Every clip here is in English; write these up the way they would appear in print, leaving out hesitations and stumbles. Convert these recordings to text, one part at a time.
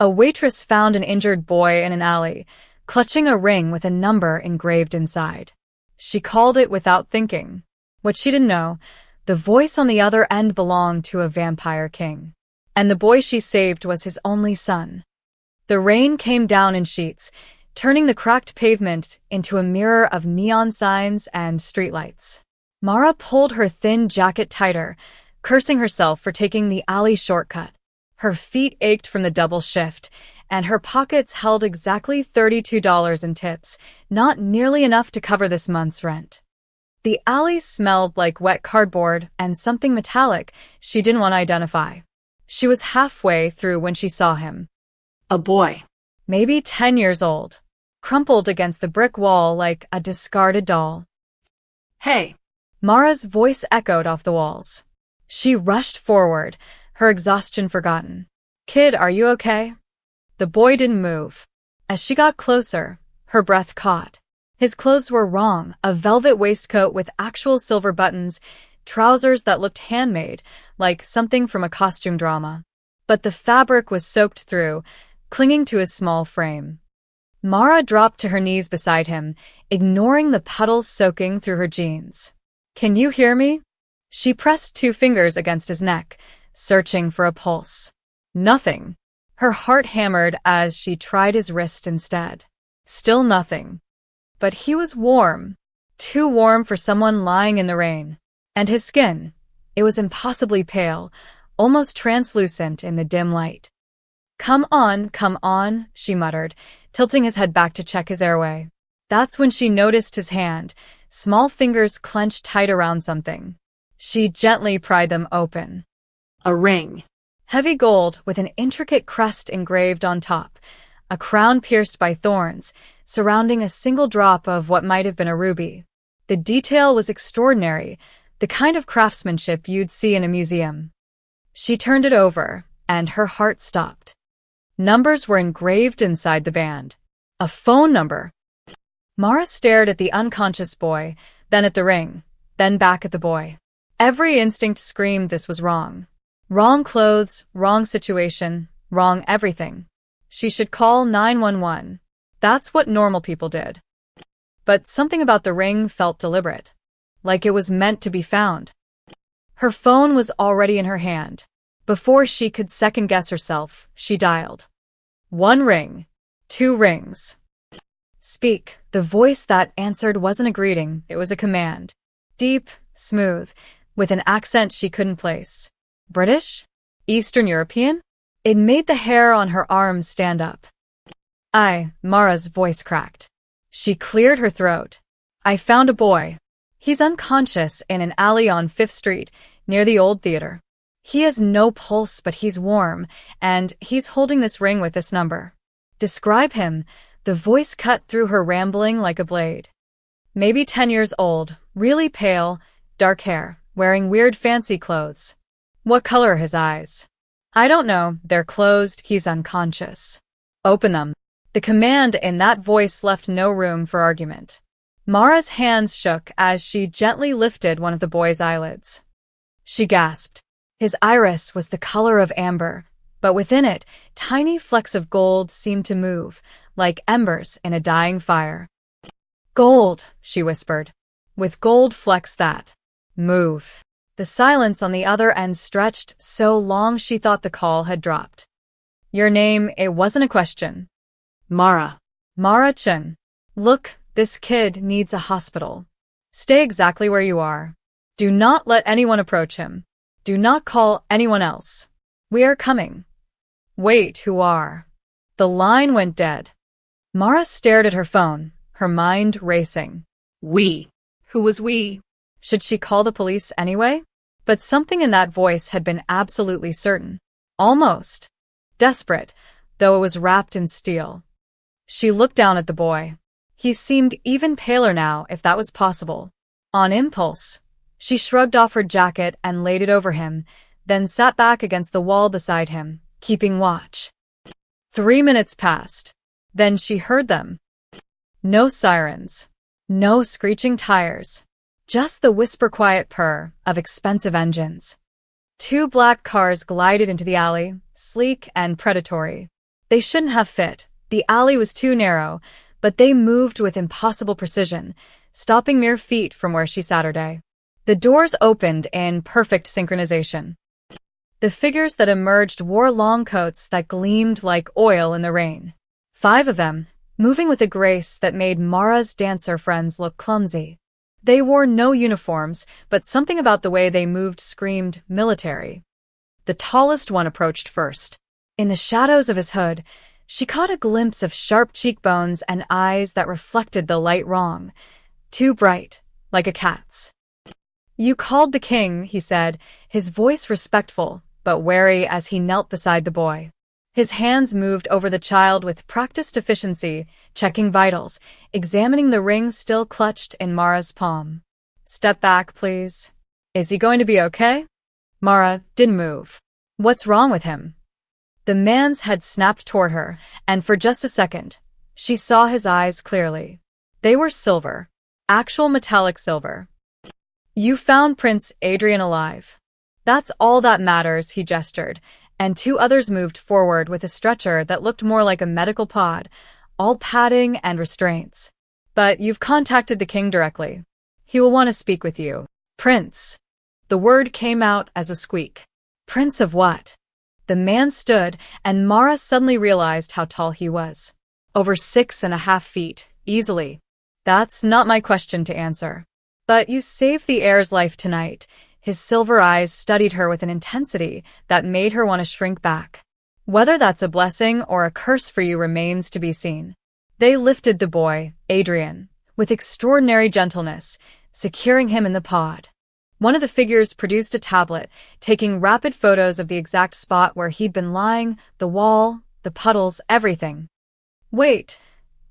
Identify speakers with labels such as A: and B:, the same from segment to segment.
A: A waitress found an injured boy in an alley, clutching a ring with a number engraved inside. She called it without thinking. What she didn't know, the voice on the other end belonged to a vampire king. And the boy she saved was his only son. The rain came down in sheets, turning the cracked pavement into a mirror of neon signs and streetlights. Mara pulled her thin jacket tighter, cursing herself for taking the alley shortcut. Her feet ached from the double shift, and her pockets held exactly $32 in tips, not nearly enough to cover this month's rent. The alley smelled like wet cardboard and something metallic she didn't want to identify. She was halfway through when she saw him.
B: A boy.
A: Maybe 10 years old, crumpled against the brick wall like a discarded doll.
B: Hey.
A: Mara's voice echoed off the walls. She rushed forward, her exhaustion forgotten. Kid, are you okay? The boy didn't move. As she got closer, her breath caught. His clothes were wrong, a velvet waistcoat with actual silver buttons, trousers that looked handmade, like something from a costume drama. But the fabric was soaked through, clinging to his small frame. Mara dropped to her knees beside him, ignoring the puddles soaking through her jeans. Can you hear me? She pressed 2 fingers against his neck, searching for a pulse. Nothing. Her heart hammered as she tried his wrist instead. Still nothing. But he was warm. Too warm for someone lying in the rain. And his skin, it was impossibly pale, almost translucent in the dim light. Come on, she muttered, tilting his head back to check his airway. That's when she noticed his hand, small fingers clenched tight around something. She gently pried them open.
B: A ring.
A: Heavy gold with an intricate crest engraved on top, a crown pierced by thorns, surrounding a single drop of what might have been a ruby. The detail was extraordinary, the kind of craftsmanship you'd see in a museum. She turned it over, and her heart stopped. Numbers were engraved inside the band. A phone number. Mara stared at the unconscious boy, then at the ring, then back at the boy. Every instinct screamed this was wrong. Wrong clothes, wrong situation, wrong everything. She should call 911. That's what normal people did. But something about the ring felt deliberate, like it was meant to be found. Her phone was already in her hand. Before she could second-guess herself, she dialed. 1 ring. 2 rings. Speak. The voice that answered wasn't a greeting, it was a command. Deep, smooth, with an accent she couldn't place. British? Eastern European? It made the hair on her arms stand up. Mara's voice cracked. She cleared her throat. I found a boy. He's unconscious in an alley on 5th Street, near the old theater. He has no pulse, but he's warm, and he's holding this ring with this number. Describe him. The voice cut through her rambling like a blade. Maybe 10 years old, really pale, dark hair, wearing weird fancy clothes. What color are his eyes? I don't know, they're closed, he's unconscious. Open them. The command in that voice left no room for argument. Mara's hands shook as she gently lifted one of the boy's eyelids. She gasped. His iris was the color of amber, but within it, tiny flecks of gold seemed to move, like embers in a dying fire. Gold, she whispered. With gold flecks that move. The silence on the other end stretched so long she thought the call had dropped. Your name, it wasn't a question.
B: Mara.
A: Mara Chun. Look, this kid needs a hospital. Stay exactly where you are. Do not let anyone approach him. Do not call anyone else. We are coming. Wait, who are? The line went dead. Mara stared at her phone, her mind racing.
B: We. Who was we?
A: Should she call the police anyway? But something in that voice had been absolutely certain. Almost. Desperate, though it was wrapped in steel. She looked down at the boy. He seemed even paler now, if that was possible. On impulse, she shrugged off her jacket and laid it over him, then sat back against the wall beside him, keeping watch. 3 minutes passed. Then she heard them. No sirens. No screeching tires. Just the whisper-quiet purr of expensive engines. 2 black cars glided into the alley, sleek and predatory. They shouldn't have fit. The alley was too narrow, but they moved with impossible precision, stopping mere feet from where she sat her day. The doors opened in perfect synchronization. The figures that emerged wore long coats that gleamed like oil in the rain. 5 of them, moving with a grace that made Mara's dancer friends look clumsy. They wore no uniforms, but something about the way they moved screamed military. The tallest one approached first. In the shadows of his hood, she caught a glimpse of sharp cheekbones and eyes that reflected the light wrong, too bright, like a cat's. "You called the king," he said, his voice respectful, but wary as he knelt beside the boy. His hands moved over the child with practiced efficiency, checking vitals, examining the ring still clutched in Mara's palm. "Step back, please. Is he going to be okay?" Mara didn't move. "What's wrong with him?" The man's head snapped toward her, and for just a second, she saw his eyes clearly. They were silver. Actual metallic silver. "You found Prince Adrian alive. That's all that matters," he gestured, and 2 others moved forward with a stretcher that looked more like a medical pod, all padding and restraints. "But you've contacted the king directly. He will want to speak with you." "Prince." The word came out as a squeak. "Prince of what?" The man stood, and Mara suddenly realized how tall he was. Over 6.5 feet, easily. "That's not my question to answer. But you saved the heir's life tonight." His silver eyes studied her with an intensity that made her want to shrink back. "Whether that's a blessing or a curse for you remains to be seen." They lifted the boy, Adrian, with extraordinary gentleness, securing him in the pod. One of the figures produced a tablet, taking rapid photos of the exact spot where he'd been lying, the wall, the puddles, everything. "Wait,"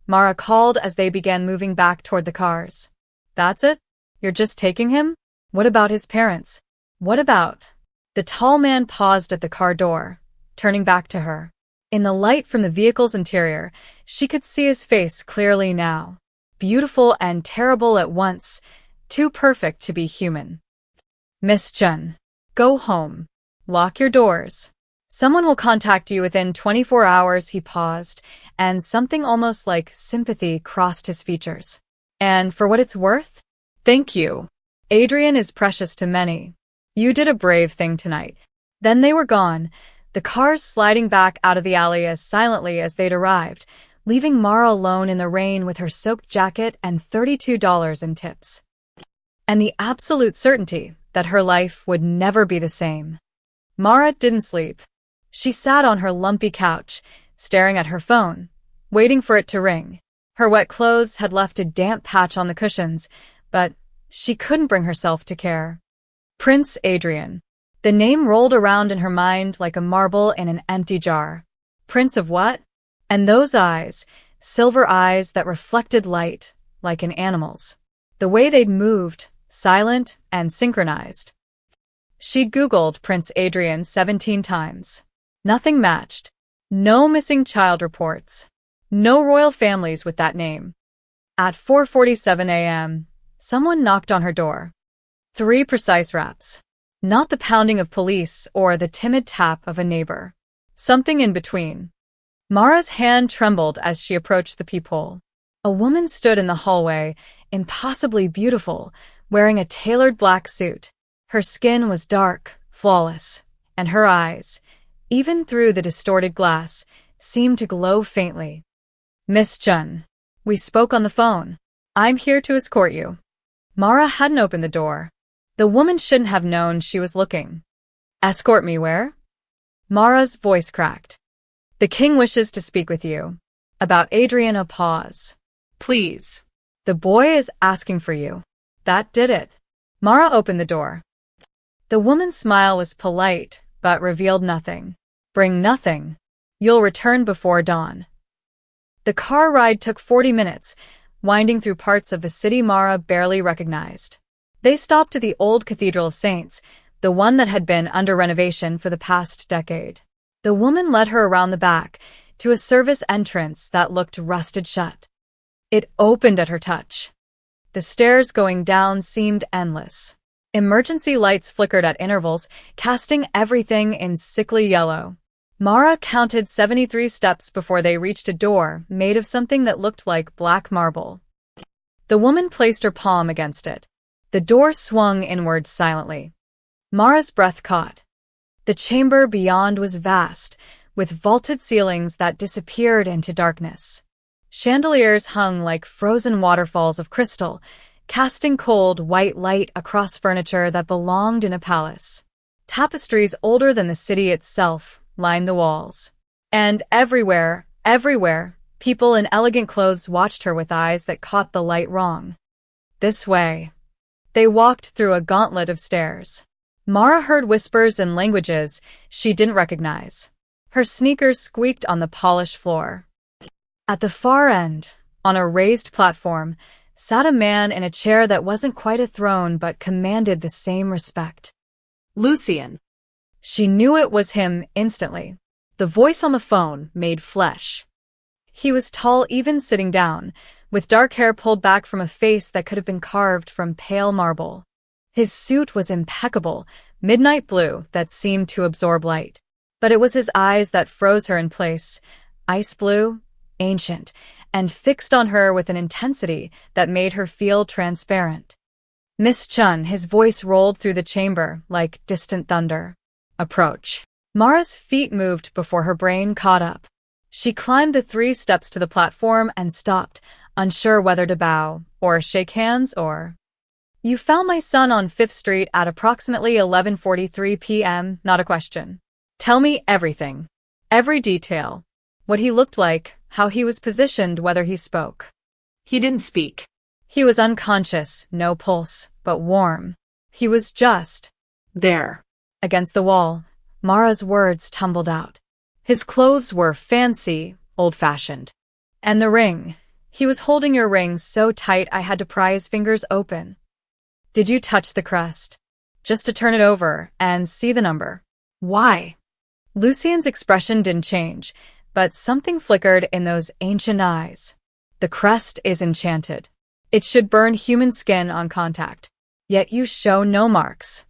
A: Mara called as they began moving back toward the cars. "That's it? You're just taking him? What about his parents? What about—" The tall man paused at the car door, turning back to her. In the light from the vehicle's interior, she could see his face clearly now. Beautiful and terrible at once, too perfect to be human. "Miss Chun, go home. Lock your doors. Someone will contact you within 24 hours." He paused, and something almost like sympathy crossed his features. "And for what it's worth, thank you. Adrian is precious to many. You did a brave thing tonight." Then they were gone, the cars sliding back out of the alley as silently as they'd arrived, leaving Mara alone in the rain with her soaked jacket and $32 in tips. And the absolute certainty that her life would never be the same. Mara didn't sleep. She sat on her lumpy couch, staring at her phone, waiting for it to ring. Her wet clothes had left a damp patch on the cushions, but she couldn't bring herself to care. Prince Adrian. The name rolled around in her mind like a marble in an empty jar. Prince of what? And those eyes, silver eyes that reflected light, like an animal's. The way they'd moved, silent and synchronized. She'd Googled Prince Adrian 17 times. Nothing matched. No missing child reports. No royal families with that name. At 4:47 a.m., someone knocked on her door. 3 precise raps. Not the pounding of police or the timid tap of a neighbor. Something in between. Mara's hand trembled as she approached the peephole. A woman stood in the hallway, impossibly beautiful, wearing a tailored black suit. Her skin was dark, flawless, and her eyes, even through the distorted glass, seemed to glow faintly. "Miss Chun, we spoke on the phone. I'm here to escort you." Mara hadn't opened the door. The woman shouldn't have known she was looking. "Escort me where?" Mara's voice cracked. "The king wishes to speak with you." About Adrian. A pause. "Please." "The boy is asking for you." That did it. Mara opened the door. The woman's smile was polite, but revealed nothing. "Bring nothing. You'll return before dawn." The car ride took 40 minutes, winding through parts of the city Mara barely recognized. They stopped at the old Cathedral of Saints, the one that had been under renovation for the past decade. The woman led her around the back, to a service entrance that looked rusted shut. It opened at her touch. The stairs going down seemed endless. Emergency lights flickered at intervals, casting everything in sickly yellow. Mara counted 73 steps before they reached a door made of something that looked like black marble. The woman placed her palm against it. The door swung inward silently. Mara's breath caught. The chamber beyond was vast, with vaulted ceilings that disappeared into darkness. Chandeliers hung like frozen waterfalls of crystal, casting cold, white light across furniture that belonged in a palace. Tapestries older than the city itself lined the walls. And everywhere, people in elegant clothes watched her with eyes that caught the light wrong. This way. They walked through a gauntlet of stairs. Mara heard whispers in languages she didn't recognize. Her sneakers squeaked on the polished floor. At the far end, on a raised platform, sat a man in a chair that wasn't quite a throne but commanded the same respect.
B: Lucien.
A: She knew it was him instantly. The voice on the phone made flesh. He was tall even sitting down, with dark hair pulled back from a face that could have been carved from pale marble. His suit was impeccable, midnight blue that seemed to absorb light. But it was his eyes that froze her in place, ice blue, ancient, and fixed on her with an intensity that made her feel transparent. Miss Chun, his voice rolled through the chamber like distant thunder. Approach. Mara's feet moved before her brain caught up. She climbed the 3 steps to the platform and stopped, unsure whether to bow, or shake hands, or... You found my son on 5th Street at approximately 11:43 p.m., not a question. Tell me everything. Every detail. What he looked like, how he was positioned, whether he spoke.
B: He didn't speak.
A: He was unconscious, no pulse, but warm. He was just...
B: There.
A: Against the wall, Mara's words tumbled out. His clothes were fancy, old-fashioned. And the ring. He was holding your ring so tight I had to pry his fingers open. Did you touch the crest? Just to turn it over and see the number.
B: Why?
A: Lucien's expression didn't change, but something flickered in those ancient eyes. The crest is enchanted. It should burn human skin on contact. Yet you show no marks.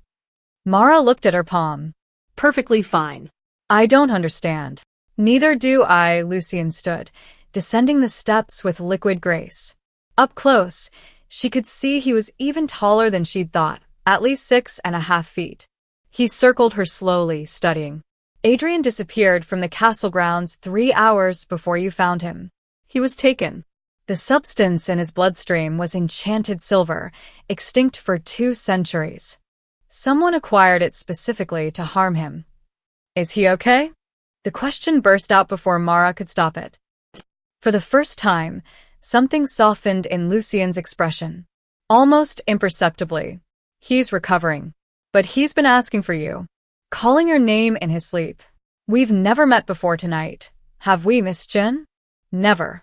A: Mara looked at her palm.
B: Perfectly fine.
A: I don't understand. Neither do I, Lucien stood, descending the steps with liquid grace. Up close, she could see he was even taller than she'd thought, at least 6.5 feet. He circled her slowly, studying. Adrien disappeared from the castle grounds 3 hours before you found him. He was taken. The substance in his bloodstream was enchanted silver, extinct for 2 centuries. Someone acquired it specifically to harm him. Is he okay? The question burst out before Mara could stop it. For the first time, something softened in Lucien's expression. Almost imperceptibly. He's recovering. But he's been asking for you. Calling your name in his sleep. We've never met before tonight. Have we, Miss Jin? Never.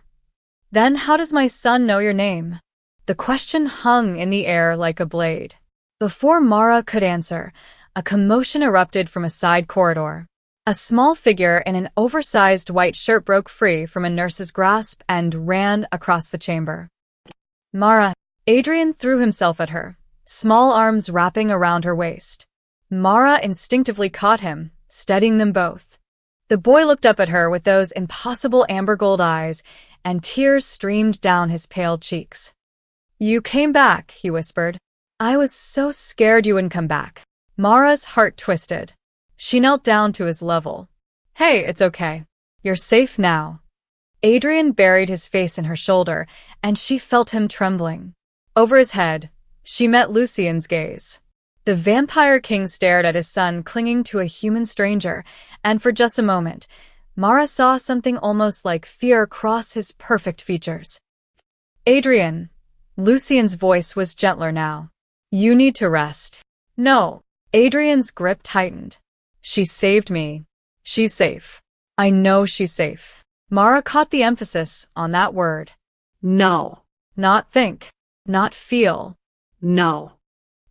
A: Then how does my son know your name? The question hung in the air like a blade. Before Mara could answer, a commotion erupted from a side corridor. A small figure in an oversized white shirt broke free from a nurse's grasp and ran across the chamber. Mara. Adrien threw himself at her, small arms wrapping around her waist. Mara instinctively caught him, steadying them both. The boy looked up at her with those impossible amber gold eyes, and tears streamed down his pale cheeks. You came back, he whispered. I was so scared you wouldn't come back. Mara's heart twisted. She knelt down to his level. Hey, it's okay. You're safe now. Adrien buried his face in her shoulder, and she felt him trembling. Over his head, she met Lucien's gaze. The vampire king stared at his son clinging to a human stranger, and for just a moment, Mara saw something almost like fear cross his perfect features. Adrien. Lucien's voice was gentler now. You need to rest. No. Adrien's grip tightened. She saved me. She's safe. I know she's safe. Mara caught the emphasis on that word.
B: No.
A: Not think. Not feel.
B: No.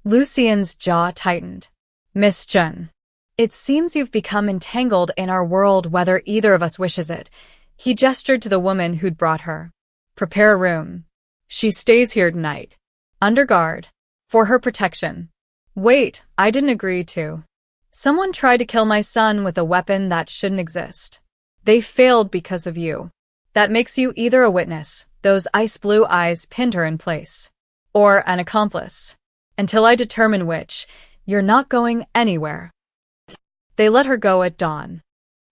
A: Lucien's jaw tightened. Miss Chun. It seems you've become entangled in our world whether either of us wishes it. He gestured to the woman who'd brought her. Prepare a room. She stays here tonight. Under guard. For her protection. Wait, I didn't agree to. Someone tried to kill my son with a weapon that shouldn't exist. They failed because of you. That makes you either a witness, those ice-blue eyes pinned her in place, or an accomplice. Until I determine which, you're not going anywhere. They let her go at dawn.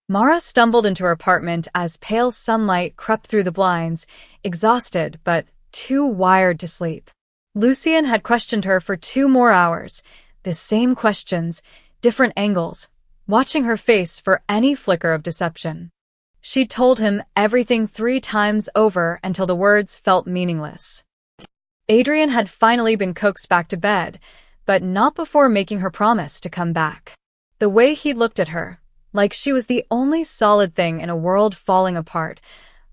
A: Mara stumbled into her apartment as pale sunlight crept through the blinds, exhausted but too wired to sleep. Lucien had questioned her for 2 more hours, the same questions, different angles, watching her face for any flicker of deception. She'd told him everything 3 times over until the words felt meaningless. Adrian had finally been coaxed back to bed, but not before making her promise to come back. The way he looked at her, like she was the only solid thing in a world falling apart,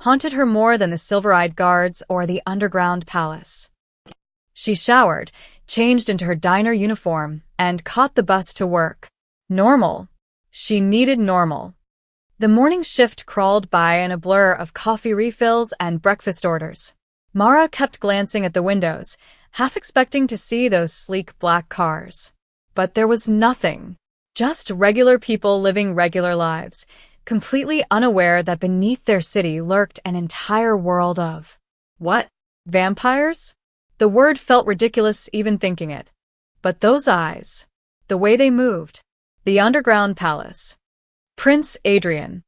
A: haunted her more than the silver-eyed guards or the underground palace. She showered, changed into her diner uniform, and caught the bus to work. Normal. She needed normal. The morning shift crawled by in a blur of coffee refills and breakfast orders. Mara kept glancing at the windows, half expecting to see those sleek black cars. But there was nothing. Just regular people living regular lives, completely unaware that beneath their city lurked an entire world of... What? Vampires? The word felt ridiculous even thinking it. But those eyes, the way they moved, the underground palace. Prince Adrian.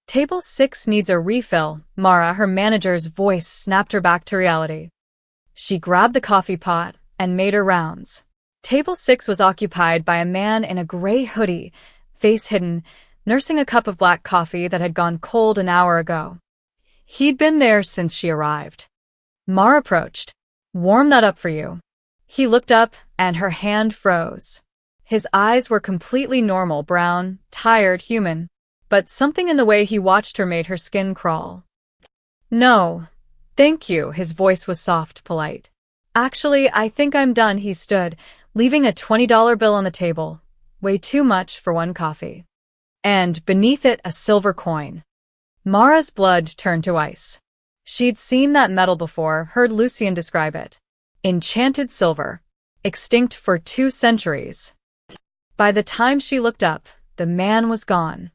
A: Table 6 needs a refill, Mara, her manager's voice snapped her back to reality. She grabbed the coffee pot and made her rounds. Table 6 was occupied by a man in a gray hoodie, face hidden, nursing a cup of black coffee that had gone cold an hour ago. He'd been there since she arrived. Mara approached. Warm that up for you. He looked up, and her hand froze. His eyes were completely normal, brown, tired, human, but something in the way he watched her made her skin crawl. No, thank you, his voice was soft, polite. Actually, I think I'm done, he stood, leaving a $20 bill on the table. Way too much for one coffee. And beneath it, a silver coin. Mara's blood turned to ice. She'd seen that metal before, heard Lucien describe it. Enchanted silver. Extinct for 2 centuries. By the time she looked up, the man was gone.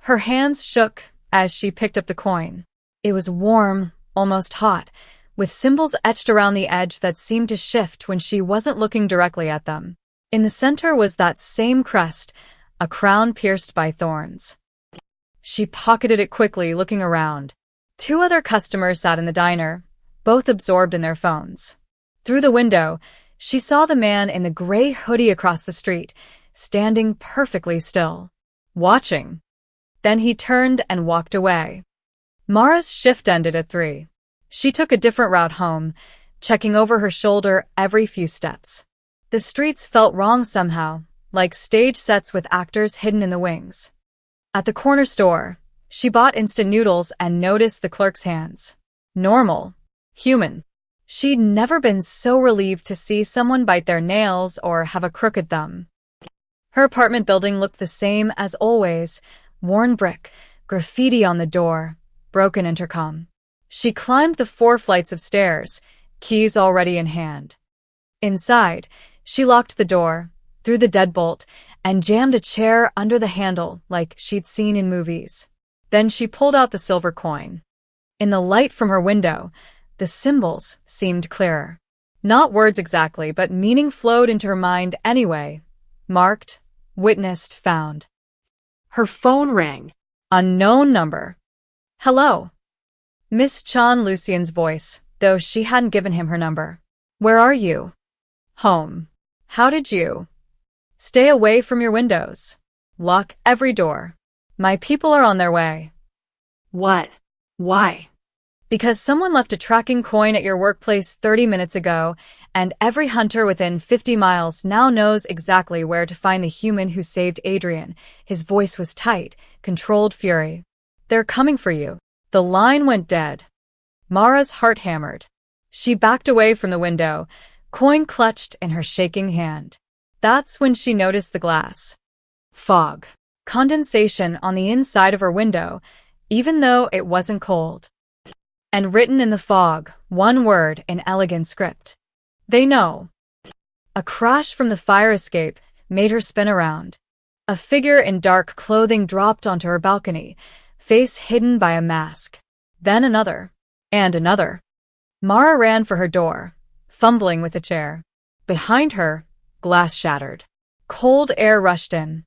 A: Her hands shook as she picked up the coin. It was warm, almost hot, with symbols etched around the edge that seemed to shift when she wasn't looking directly at them. In the center was that same crest, a crown pierced by thorns. She pocketed it quickly, looking around. 2 other customers sat in the diner, both absorbed in their phones. Through the window, she saw the man in the gray hoodie across the street, standing perfectly still, watching. Then he turned and walked away. Mara's shift ended at 3. She took a different route home, checking over her shoulder every few steps. The streets felt wrong somehow, like stage sets with actors hidden in the wings. At the corner store, she bought instant noodles and noticed the clerk's hands. Normal. Human. She'd never been so relieved to see someone bite their nails or have a crooked thumb. Her apartment building looked the same as always, worn brick, graffiti on the door, broken intercom. She climbed the 4 flights of stairs, keys already in hand. Inside, she locked the door, threw the deadbolt, and jammed a chair under the handle like she'd seen in movies. Then she pulled out the silver coin. In the light from her window, the symbols seemed clearer. Not words exactly, but meaning flowed into her mind anyway. Marked, witnessed, found.
B: Her phone rang.
A: Unknown number. Hello. Miss Chan, Lucien's voice, though she hadn't given him her number. Where are you? Home. How did you? Stay away from your windows. Lock every door. My people are on their way.
B: What? Why?
A: Because someone left a tracking coin at your workplace 30 minutes ago, and every hunter within 50 miles now knows exactly where to find the human who saved Adrian. His voice was tight, controlled fury. They're coming for you. The line went dead. Mara's heart hammered. She backed away from the window, coin clutched in her shaking hand. That's when she noticed the glass. Fog. Condensation on the inside of her window, even though it wasn't cold. And written in the fog, one word in elegant script. They know. A crash from the fire escape made her spin around. A figure in dark clothing dropped onto her balcony, face hidden by a mask. Then another. And another. Mara ran for her door, fumbling with a chair. Behind her, glass shattered. Cold air rushed in.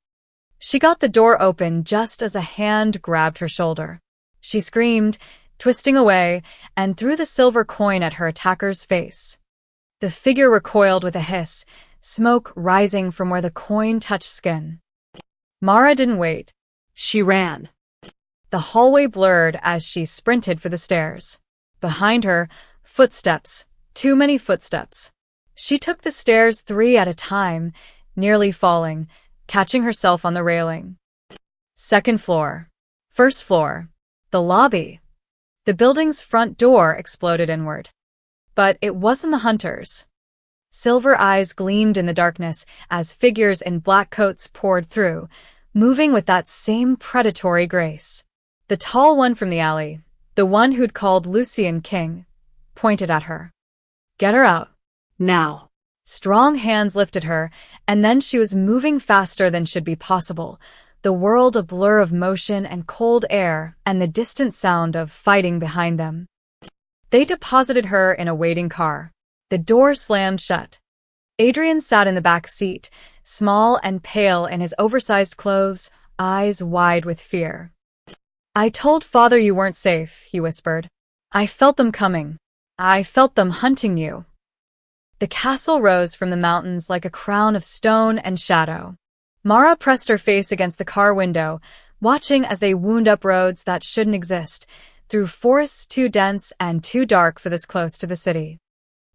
A: She got the door open just as a hand grabbed her shoulder. She screamed, twisting away, and threw the silver coin at her attacker's face. The figure recoiled with a hiss, smoke rising from where the coin touched skin. Mara didn't wait.
B: She ran.
A: The hallway blurred as she sprinted for the stairs. Behind her, footsteps, too many footsteps. She took the stairs 3 at a time, nearly falling, catching herself on the railing. Second floor. First floor. The lobby. The building's front door exploded inward. But it wasn't the hunters. Silver eyes gleamed in the darkness as figures in black coats poured through, moving with that same predatory grace. The tall one from the alley, the one who'd called Lucian king, pointed at her. Get her out.
B: Now.
A: Strong hands lifted her, and then she was moving faster than should be possible, the world a blur of motion and cold air and the distant sound of fighting behind them. They deposited her in a waiting car. The door slammed shut. Adrian sat in the back seat, small and pale in his oversized clothes, eyes wide with fear. I told Father you weren't safe, he whispered. I felt them coming. I felt them hunting you. The castle rose from the mountains like a crown of stone and shadow. Mara pressed her face against the car window, watching as they wound up roads that shouldn't exist, through forests too dense and too dark for this close to the city.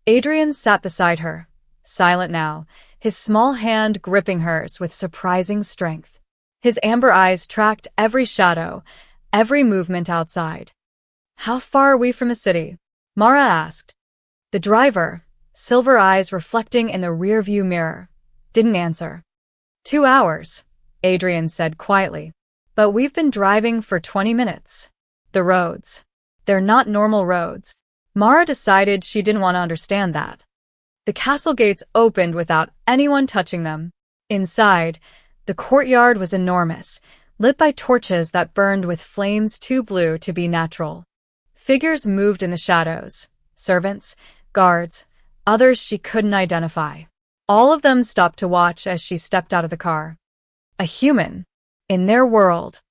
A: Adrian sat beside her, silent now, his small hand gripping hers with surprising strength. His amber eyes tracked every shadow, every movement outside. How far are we from the city? Mara asked. The driver, silver eyes reflecting in the rearview mirror, didn't answer. 2 hours, Adrian said quietly. But we've been driving for 20 minutes. The roads. They're not normal roads. Mara decided she didn't want to understand that. The castle gates opened without anyone touching them. Inside, the courtyard was enormous, lit by torches that burned with flames too blue to be natural. Figures moved in the shadows. Servants, guards, others she couldn't identify. All of them stopped to watch as she stepped out of the car. A human. In their world.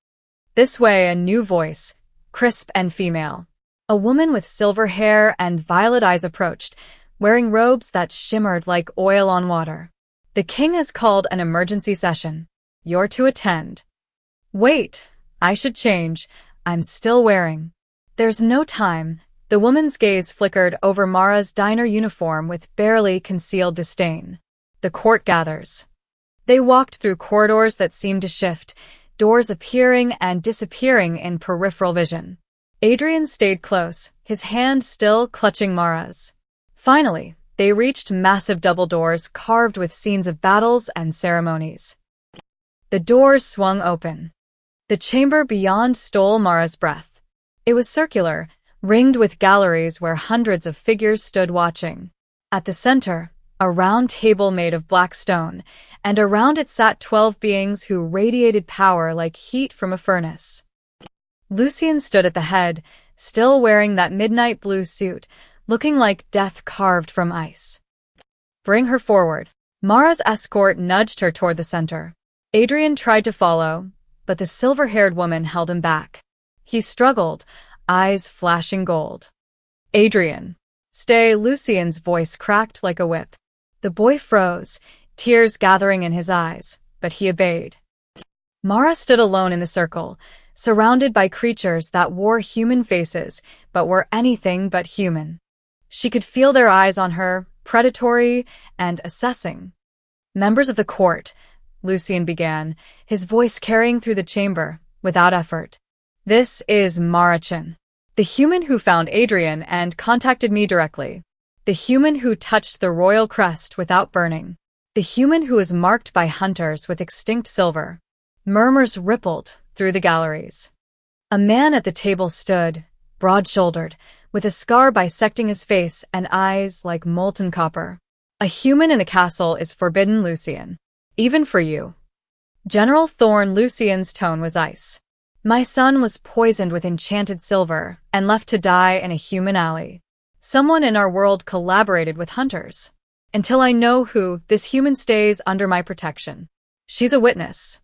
A: This way, a new voice, crisp and female. A woman with silver hair and violet eyes approached, wearing robes that shimmered like oil on water. The king has called an emergency session. You're to attend. Wait, I should change. I'm still wearing. There's no time. The woman's gaze flickered over Mara's diner uniform with barely concealed disdain. The court gathers. They walked through corridors that seemed to shift, doors appearing and disappearing in peripheral vision. Adrian stayed close, his hand still clutching Mara's. Finally, they reached massive double doors carved with scenes of battles and ceremonies. The doors swung open. The chamber beyond stole Mara's breath. It was circular, ringed with galleries where hundreds of figures stood watching. At the center, a round table made of black stone, and around it sat 12 beings who radiated power like heat from a furnace. Lucian stood at the head, still wearing that midnight blue suit, looking like death carved from ice. Bring her forward. Mara's escort nudged her toward the center. Adrian tried to follow, but the silver-haired woman held him back. He struggled, eyes flashing gold. Adrian. Stay, Lucian's voice cracked like a whip. The boy froze, tears gathering in his eyes, but he obeyed. Mara stood alone in the circle, surrounded by creatures that wore human faces, but were anything but human. She could feel their eyes on her, predatory and assessing. Members of the court, Lucian began, his voice carrying through the chamber, without effort. This is Marachin, the human who found Adrian and contacted me directly. The human who touched the royal crest without burning. The human who was marked by hunters with extinct silver. Murmurs rippled through the galleries. A man at the table stood, broad-shouldered, with a scar bisecting his face and eyes like molten copper. A human in the castle is forbidden, Lucian. Even for you. General Thorne Lucien's tone was ice. My son was poisoned with enchanted silver and left to die in a human alley. Someone in our world collaborated with hunters. Until I know who, this human stays under my protection. She's a witness.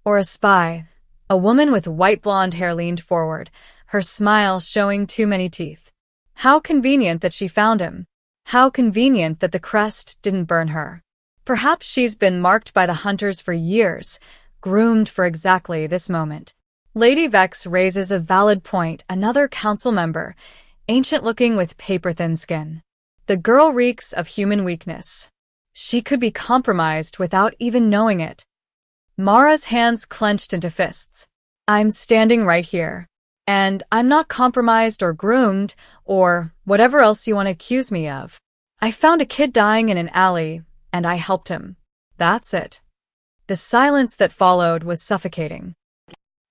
A: Or a spy. A woman with white blonde hair leaned forward, her smile showing too many teeth. How convenient that she found him. How convenient that the crest didn't burn her. Perhaps she's been marked by the hunters for years, groomed for exactly this moment. Lady Vex raises a valid point, another council member, ancient-looking with paper-thin skin. The girl reeks of human weakness. She could be compromised without even knowing it. Mara's hands clenched into fists. I'm standing right here. And I'm not compromised or groomed or whatever else you want to accuse me of. I found a kid dying in an alley, and I helped him. That's it. The silence that followed was suffocating.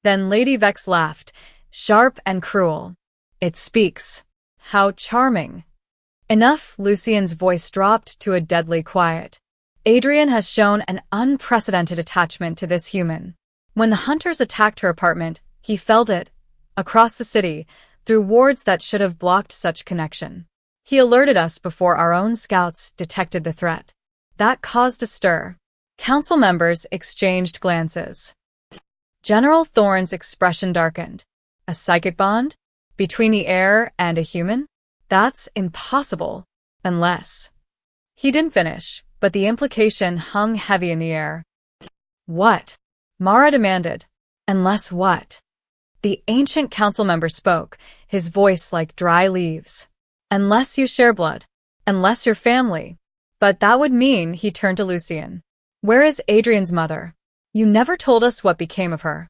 A: Then Lady Vex laughed, sharp and cruel. It speaks. How charming. Enough, Lucien's voice dropped to a deadly quiet. Adrian has shown an unprecedented attachment to this human. When the hunters attacked her apartment, he felt it, across the city, through wards that should have blocked such connection. He alerted us before our own scouts detected the threat. That caused a stir. Council members exchanged glances. General Thorne's expression darkened. A psychic bond? Between the heir and a human? That's impossible. Unless... He didn't finish, but the implication hung heavy in the air. What? Mara demanded. Unless what? The ancient council member spoke, his voice like dry leaves. Unless you share blood. Unless you're family. But that would mean, he turned to Lucien. Where is Adrian's mother? You never told us what became of her.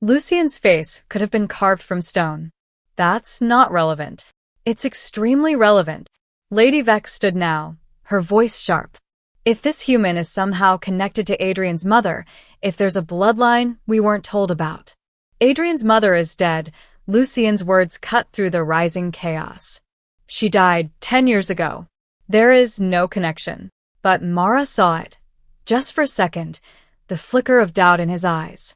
A: Lucien's face could have been carved from stone. That's not relevant. It's extremely relevant. Lady Vex stood now, her voice sharp. If this human is somehow connected to Adrian's mother, if there's a bloodline we weren't told about. Adrian's mother is dead, Lucien's words cut through the rising chaos. She died 10 years ago. There is no connection. But Mara saw it. Just for a second, the flicker of doubt in his eyes.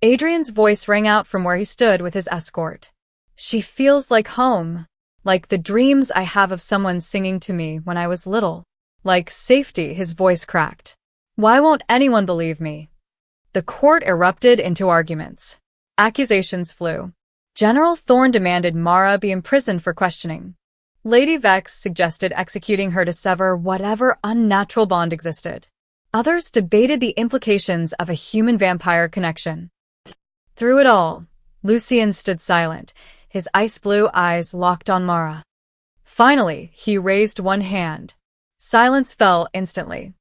A: Adrian's voice rang out from where he stood with his escort. She feels like home. Like the dreams I have of someone singing to me when I was little. Like safety, his voice cracked. Why won't anyone believe me? The court erupted into arguments. Accusations flew. General Thorne demanded Mara be imprisoned for questioning. Lady Vex suggested executing her to sever whatever unnatural bond existed. Others debated the implications of a human-vampire connection. Through it all, Lucien stood silent, his ice-blue eyes locked on Mara. Finally, he raised one hand. Silence fell instantly.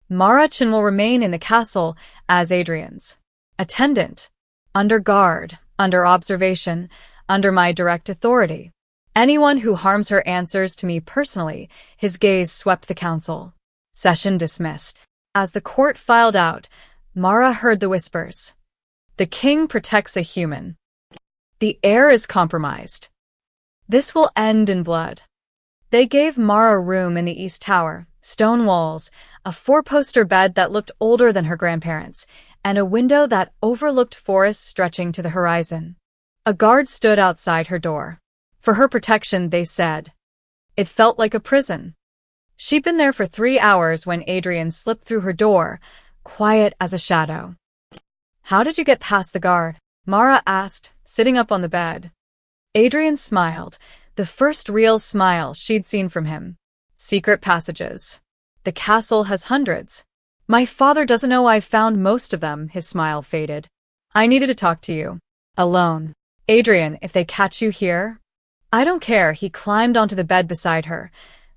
A: Mara Chin will remain in the castle as Adrian's attendant, under guard, under observation, under my direct authority. Anyone who harms her answers to me personally. His gaze swept the council. Session dismissed. As the court filed out, Mara heard the whispers. The king protects a human. The heir is compromised. This will end in blood. They gave Mara a room in the East Tower, stone walls, a four-poster bed that looked older than her grandparents', and a window that overlooked forests stretching to the horizon. A guard stood outside her door. For her protection, they said. It felt like a prison. She'd been there for 3 hours when Adrian slipped through her door, quiet as a shadow. How did you get past the guard? Mara asked, sitting up on the bed. Adrian smiled, the first real smile she'd seen from him. Secret passages. The castle has hundreds. My father doesn't know I've found most of them, his smile faded. I needed to talk to you. Alone. Adrian, if they catch you here... I don't care, he climbed onto the bed beside her,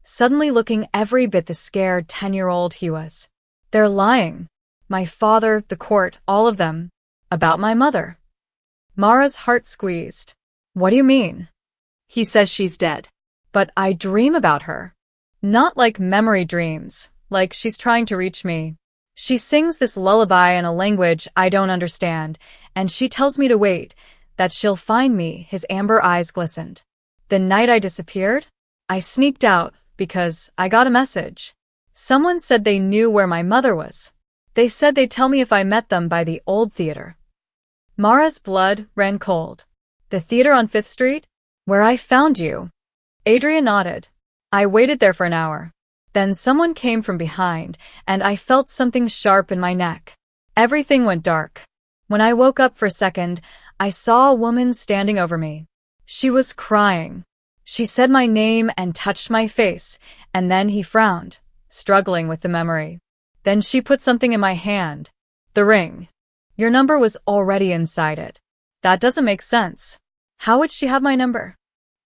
A: suddenly looking every bit the scared 10-year-old he was. They're lying. My father, the court, all of them. About my mother. Mara's heart squeezed. What do you mean?
B: He says she's dead.
A: But I dream about her. Not like memory dreams, like she's trying to reach me. She sings this lullaby in a language I don't understand, and she tells me to wait, that she'll find me. His amber eyes glistened. The night I disappeared, I sneaked out because I got a message. Someone said they knew where my mother was. They said they'd tell me if I met them by the old theater. Mara's blood ran cold. The theater on 5th Street? Where I found you. Adrian nodded. I waited there for an hour. Then someone came from behind, and I felt something sharp in my neck. Everything went dark. When I woke up for a second, I saw a woman standing over me. She was crying. She said my name and touched my face, and then he frowned, struggling with the memory. Then she put something in my hand. The ring. Your number was already inside it. That doesn't make sense. How would she have my number?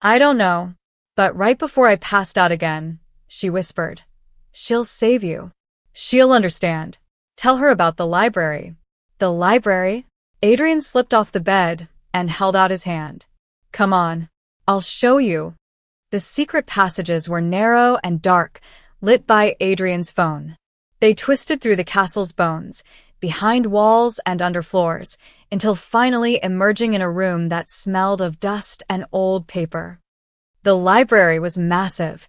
A: I don't know. But right before I passed out again, she whispered, She'll save you. She'll understand. Tell her about the library. The library? Adrian slipped off the bed and held out his hand. Come on. I'll show you. The secret passages were narrow and dark, lit by Adrian's phone. They twisted through the castle's bones, behind walls and under floors, until finally emerging in a room that smelled of dust and old paper. The library was massive,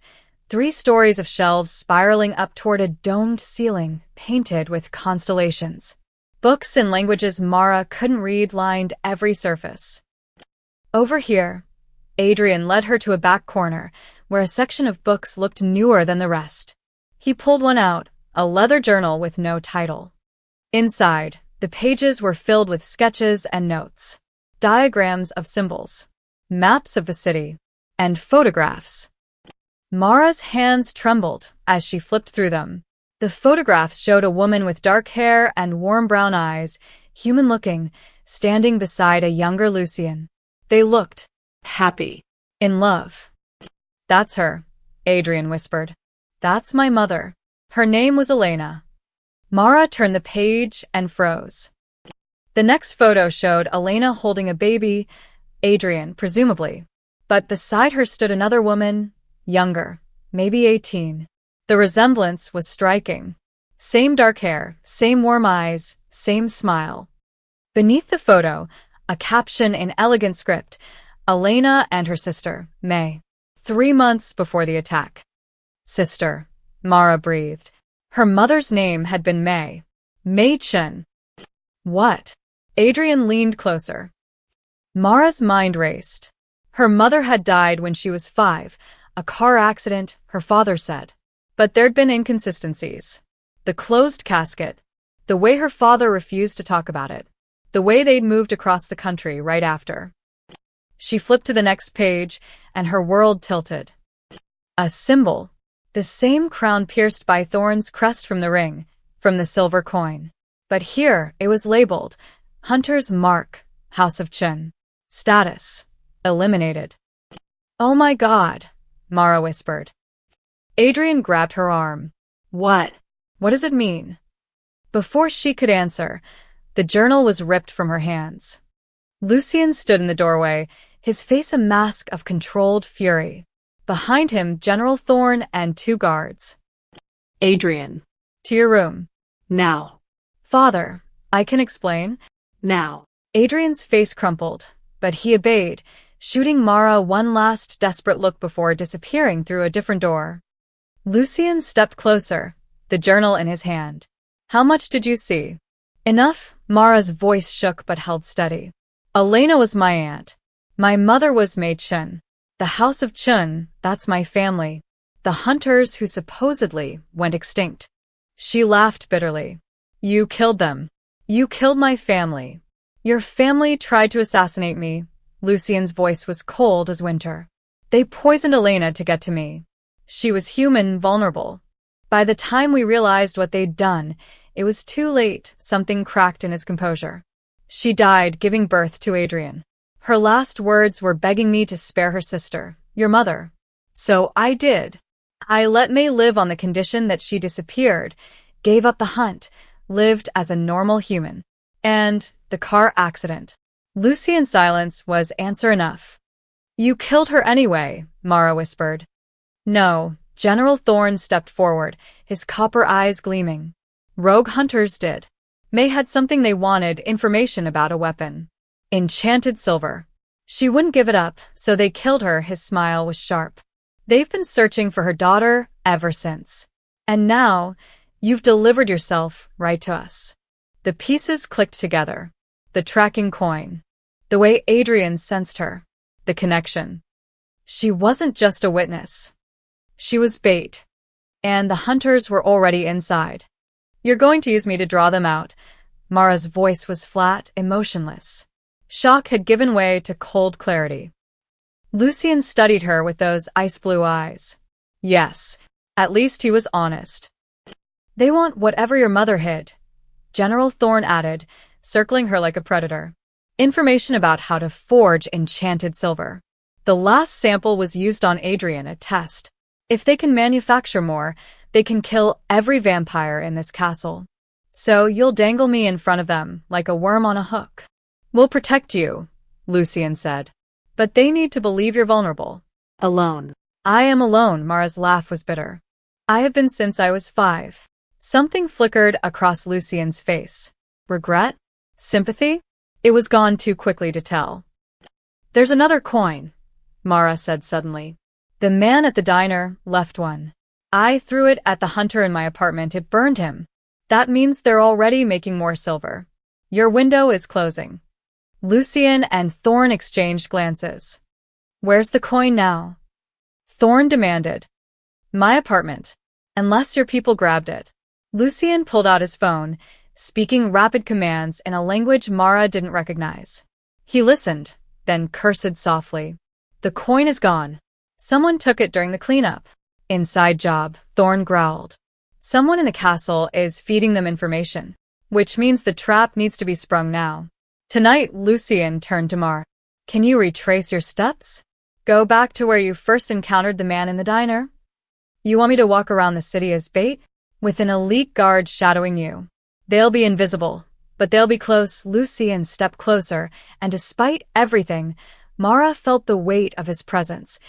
A: 3 stories of shelves spiraling up toward a domed ceiling painted with constellations. Books in languages Mara couldn't read lined every surface. Over here, Adrian led her to a back corner, where a section of books looked newer than the rest. He pulled one out, a leather journal with no title. Inside, the pages were filled with sketches and notes, diagrams of symbols, maps of the city, and photographs. Mara's hands trembled as she flipped through them. The photographs showed a woman with dark hair and warm brown eyes, human-looking, standing beside a younger Lucian. They looked
B: happy.
A: In love. That's her, Adrian whispered. That's my mother. Her name was Elena. Mara turned the page and froze. The next photo showed Elena holding a baby, Adrian, presumably. But beside her stood another woman, younger, maybe 18. The resemblance was striking. Same dark hair, same warm eyes, same smile. Beneath the photo, a caption in elegant script, Elena and her sister, May. 3 months before the attack. Sister, Mara breathed. Her mother's name had been May. May Chen. What? Adrian leaned closer. Mara's mind raced. Her mother had died when she was 5, a car accident, her father said. But there'd been inconsistencies. The closed casket, the way her father refused to talk about it, the way they'd moved across the country right after. She flipped to the next page, and her world tilted. A symbol. The same crown pierced by thorns crest from the ring, from the silver coin. But here it was labeled, Hunter's Mark, House of Chen. Status. Eliminated. Oh my God, Mara whispered. Adrian grabbed her arm. What? What does it mean? Before she could answer, the journal was ripped from her hands. Lucian stood in the doorway, his face a mask of controlled fury. Behind him, General Thorne and 2 guards.
B: Adrian.
A: To your room.
B: Now.
A: Father, I can explain.
B: Now.
A: Adrian's face crumpled, but he obeyed, shooting Mara one last desperate look before disappearing through a different door. Lucian stepped closer, the journal in his hand. How much did you see? Enough. Mara's voice shook but held steady. Elena was my aunt. My mother was Mei Chen. The House of Chen, that's my family. The hunters who supposedly went extinct. She laughed bitterly. You killed them. You killed my family. Your family tried to assassinate me. Lucian's voice was cold as winter. They poisoned Elena to get to me. She was human, vulnerable. By the time we realized what they'd done, it was too late. Something cracked in his composure. She died giving birth to Adrian. Her last words were begging me to spare her sister, your mother. So I did. I let May live on the condition that she disappeared, gave up the hunt, lived as a normal human. And the car accident. Lucian's silence was answer enough. You killed her anyway, Mara whispered. No, General Thorne stepped forward, his copper eyes gleaming. Rogue hunters did. May had something they wanted, information about a weapon. Enchanted silver. She wouldn't give it up, so they killed her. His smile was sharp. They've been searching for her daughter ever since. And now, You've delivered yourself right to us. The pieces clicked together. The tracking coin. The way Adrian sensed her. The connection. She wasn't just a witness. She was bait. And the hunters were already inside. You're going to use me to draw them out. Mara's voice was flat, emotionless. Shock had given way to cold clarity. Lucien studied her with those ice-blue eyes. Yes, at least he was honest. They want whatever your mother hid, General Thorne added, circling her like a predator. Information about how to forge enchanted silver. The last sample was used on Adrian, a test. If they can manufacture more, they can kill every vampire in this castle. So you'll dangle me in front of them like a worm on a hook. We'll protect you, Lucien said. But they need to believe you're vulnerable.
B: Alone.
A: I am alone, Mara's laugh was bitter. I have been since I was 5. Something flickered across Lucien's face. Regret? Sympathy? It was gone too quickly to tell. There's another coin, Mara said suddenly. The man at the diner left one. I threw it at the hunter in my apartment. It burned him. That means they're already making more silver. Your window is closing. Lucien and Thorne exchanged glances. Where's the coin now? Thorne demanded. My apartment. Unless your people grabbed it. Lucien pulled out his phone, speaking rapid commands in a language Mara didn't recognize. He listened, then cursed softly. The coin is gone. Someone took it during the cleanup. Inside job, Thorne growled. Someone in the castle is feeding them information, which means the trap needs to be sprung now. Tonight, Lucien turned to Mara. Can you retrace your steps? Go back to where you first encountered the man in the diner? You want me to walk around the city as bait? With an elite guard shadowing you. They'll be invisible, but they'll be close. Lucien stepped closer, and despite everything, Mara felt the weight of his presence.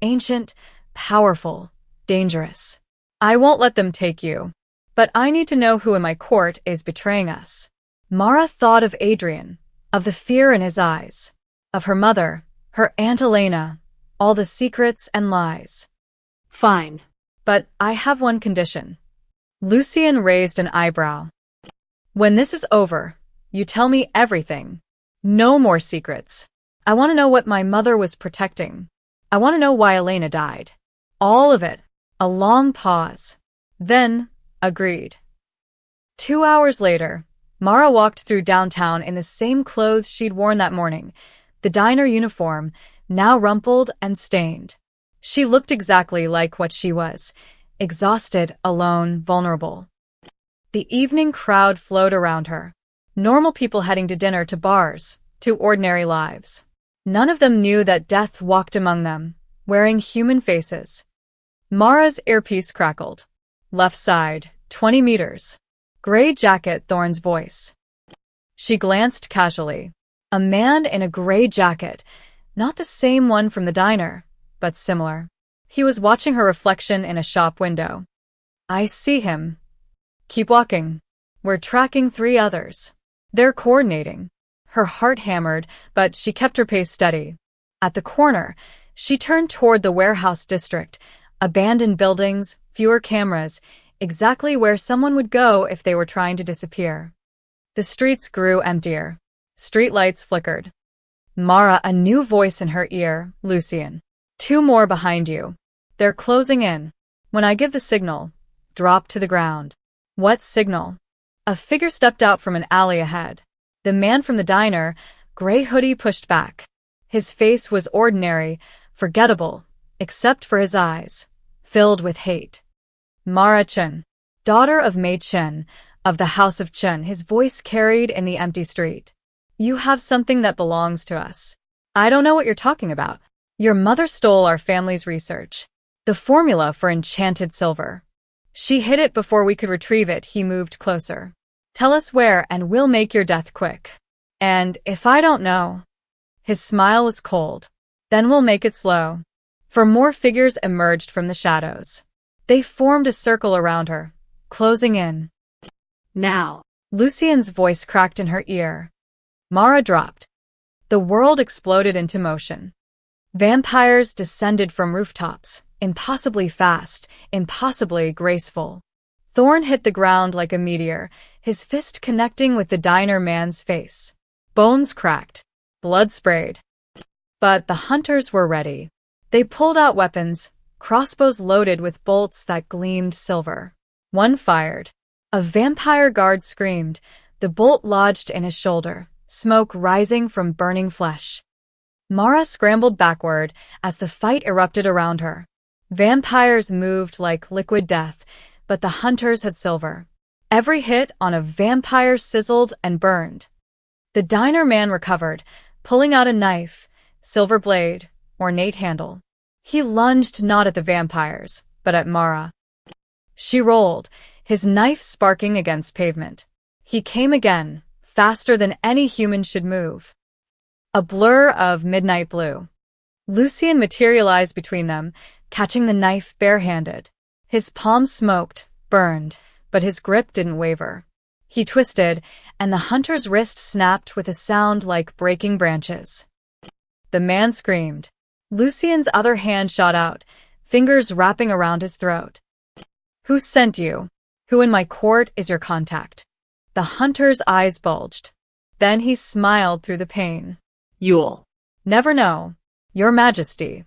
A: Ancient, powerful, dangerous. I won't let them take you. But I need to know who in my court is betraying us. Mara thought of Adrian, of the fear in his eyes, of her mother, her Aunt Elena, all the secrets and lies.
B: Fine.
A: But I have one condition. Lucien raised an eyebrow. When this is over, you tell me everything. No more secrets. I want to know what my mother was protecting. I want to know why Elena died. All of it. A long pause. Then, agreed. 2 hours later, Mara walked through downtown in the same clothes she'd worn that morning, the diner uniform, now rumpled and stained. She looked exactly like what she was, exhausted, alone, vulnerable. The evening crowd flowed around her. Normal people heading to dinner, to bars, to ordinary lives. None of them knew that death walked among them, wearing human faces. Mara's earpiece crackled. Left side, 20 meters. Gray jacket, Thorne's voice. She glanced casually. A man in a gray jacket, not the same one from the diner, but similar. He was watching her reflection in a shop window. I see him. Keep walking. We're tracking 3 others. They're coordinating. Her heart hammered, but she kept her pace steady. At the corner, she turned toward the warehouse district, abandoned buildings, fewer cameras, exactly where someone would go if they were trying to disappear. The streets grew emptier. Streetlights flickered. Mara, a new voice in her ear, Lucien. 2 more behind you. They're closing in. When I give the signal, drop to the ground. What signal? A figure stepped out from an alley ahead. The man from the diner, gray hoodie pushed back. His face was ordinary, forgettable, except for his eyes, filled with hate. Mara Chen, daughter of Mei Chen, of the House of Chen, his voice carried in the empty street. You have something that belongs to us. I don't know what you're talking about. Your mother stole our family's research. The formula for enchanted silver. She hid it before we could retrieve it. He moved closer. Tell us where and we'll make your death quick. And if I don't know... His smile was cold. Then we'll make it slow. For more figures emerged from the shadows. They formed a circle around her, closing in.
B: Now.
A: Lucien's voice cracked in her ear. Mara dropped. The world exploded into motion. Vampires descended from rooftops, impossibly fast, impossibly graceful. Thorn hit the ground like a meteor, his fist connecting with the diner man's face. Bones cracked. Blood sprayed. But the hunters were ready. They pulled out weapons, crossbows loaded with bolts that gleamed silver. One fired. A vampire guard screamed. The bolt lodged in his shoulder, smoke rising from burning flesh. Mara scrambled backward as the fight erupted around her. Vampires moved like liquid death, but the hunters had silver. Every hit on a vampire sizzled and burned. The diner man recovered, pulling out a knife, silver blade, ornate handle. He lunged not at the vampires, but at Mara. She rolled, his knife sparking against pavement. He came again, faster than any human should move. A blur of midnight blue. Lucien materialized between them, catching the knife barehanded. His palm smoked, burned, but his grip didn't waver. He twisted, and the hunter's wrist snapped with a sound like breaking branches. The man screamed. Lucien's other hand shot out, fingers wrapping around his throat. Who sent you? Who in my court is your contact? The hunter's eyes bulged. Then he smiled through the pain.
B: You'll
A: never know, Your Majesty.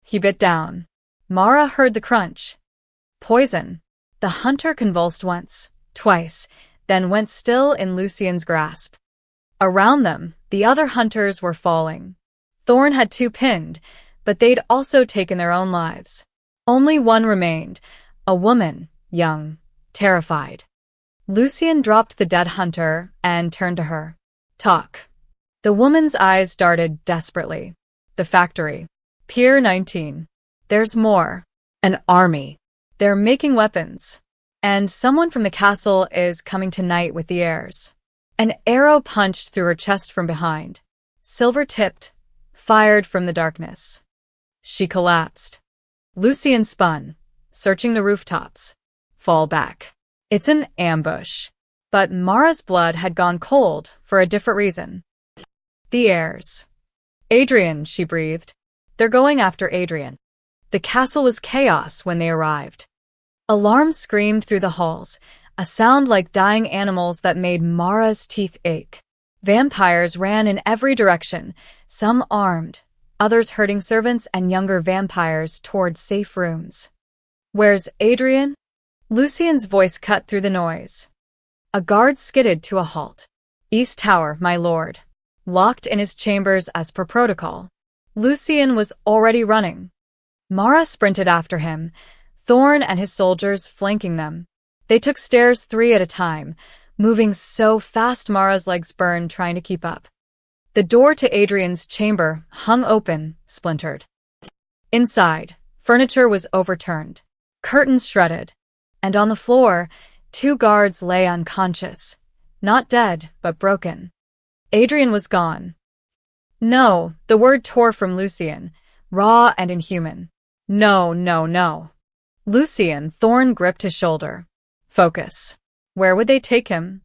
A: He bit down. Mara heard the crunch. Poison. The hunter convulsed once, twice, then went still in Lucien's grasp. Around them, the other hunters were falling. Thorn had 2 pinned, but they'd also taken their own lives. Only one remained, a woman, young, terrified. Lucien dropped the dead hunter and turned to her. Talk. The woman's eyes darted desperately. The factory. Pier 19. There's more. An army. They're making weapons. And someone from the castle is coming tonight with the heirs. An arrow punched through her chest from behind. Silver-tipped, fired from the darkness. She collapsed. Lucien spun, searching the rooftops. Fall back. It's an ambush. But Mara's blood had gone cold for a different reason. The heirs. Adrian, she breathed. They're going after Adrian. The castle was chaos when they arrived. Alarms screamed through the halls, a sound like dying animals that made Mara's teeth ache. Vampires ran in every direction, some armed, others herding servants and younger vampires toward safe rooms. Where's Adrian? Lucien's voice cut through the noise. A guard skidded to a halt. East Tower, my lord. Locked in his chambers as per protocol. Lucien was already running. Mara sprinted after him, Thorn and his soldiers flanking them. They took stairs 3 at a time, moving so fast Mara's legs burned trying to keep up. The door to Adrian's chamber hung open, splintered. Inside, furniture was overturned, curtains shredded, and on the floor, 2 guards lay unconscious, not dead, but broken. Adrian was gone. No, the word tore from Lucien, raw and inhuman. No, no, no. Lucien, Thorn gripped his shoulder. Focus. Where would they take him?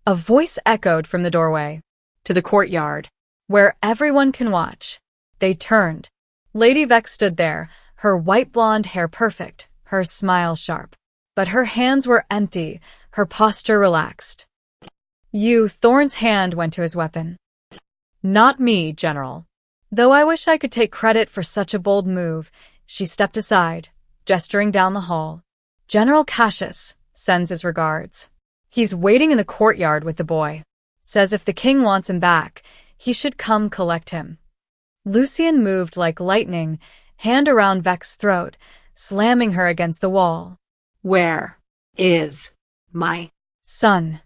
A: A voice echoed from the doorway. To the courtyard, where everyone can watch. They turned. Lady Vex stood there, her white blonde hair perfect, her smile sharp. But her hands were empty, her posture relaxed. Thorn's hand went to his weapon. Not me, General. Though I wish I could take credit for such a bold move, she stepped aside, gesturing down the hall. General Cassius sends his regards. He's waiting in the courtyard with the boy. Says if the king wants him back, he should come collect him. Lucien moved like lightning, hand around Vex's throat, slamming her against the wall.
B: Where is my
A: son?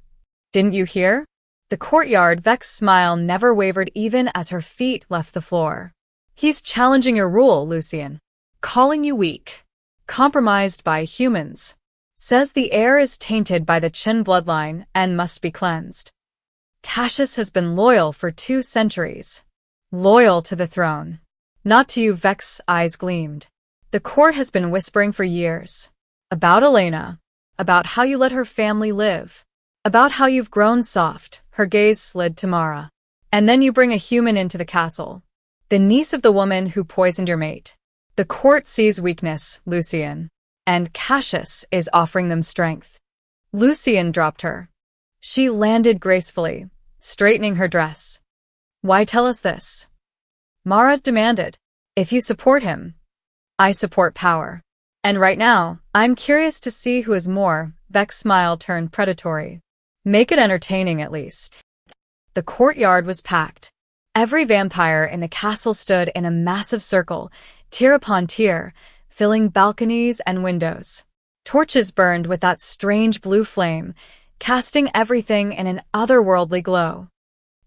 A: Didn't you hear? The courtyard, Vex's smile never wavered even as her feet left the floor. He's challenging your rule, Lucien. Calling you weak. Compromised by humans. Says the air is tainted by the Qin bloodline and must be cleansed. Cassius has been loyal for 2 centuries. Loyal to the throne. Not to you, Vex's eyes gleamed. The court has been whispering for years. About Elena. About how you let her family live. About how you've grown soft, her gaze slid to Mara. And then you bring a human into the castle. The niece of the woman who poisoned your mate. The court sees weakness, Lucien. And Cassius is offering them strength. Lucian dropped her. She landed gracefully, straightening her dress. Why tell us this? Mara demanded. If you support him, I support power. And right now, I'm curious to see who is more. Vex's smile turned predatory. Make it entertaining at least. The courtyard was packed. Every vampire in the castle stood in a massive circle, tier upon tier, filling balconies and windows. Torches burned with that strange blue flame, casting everything in an otherworldly glow.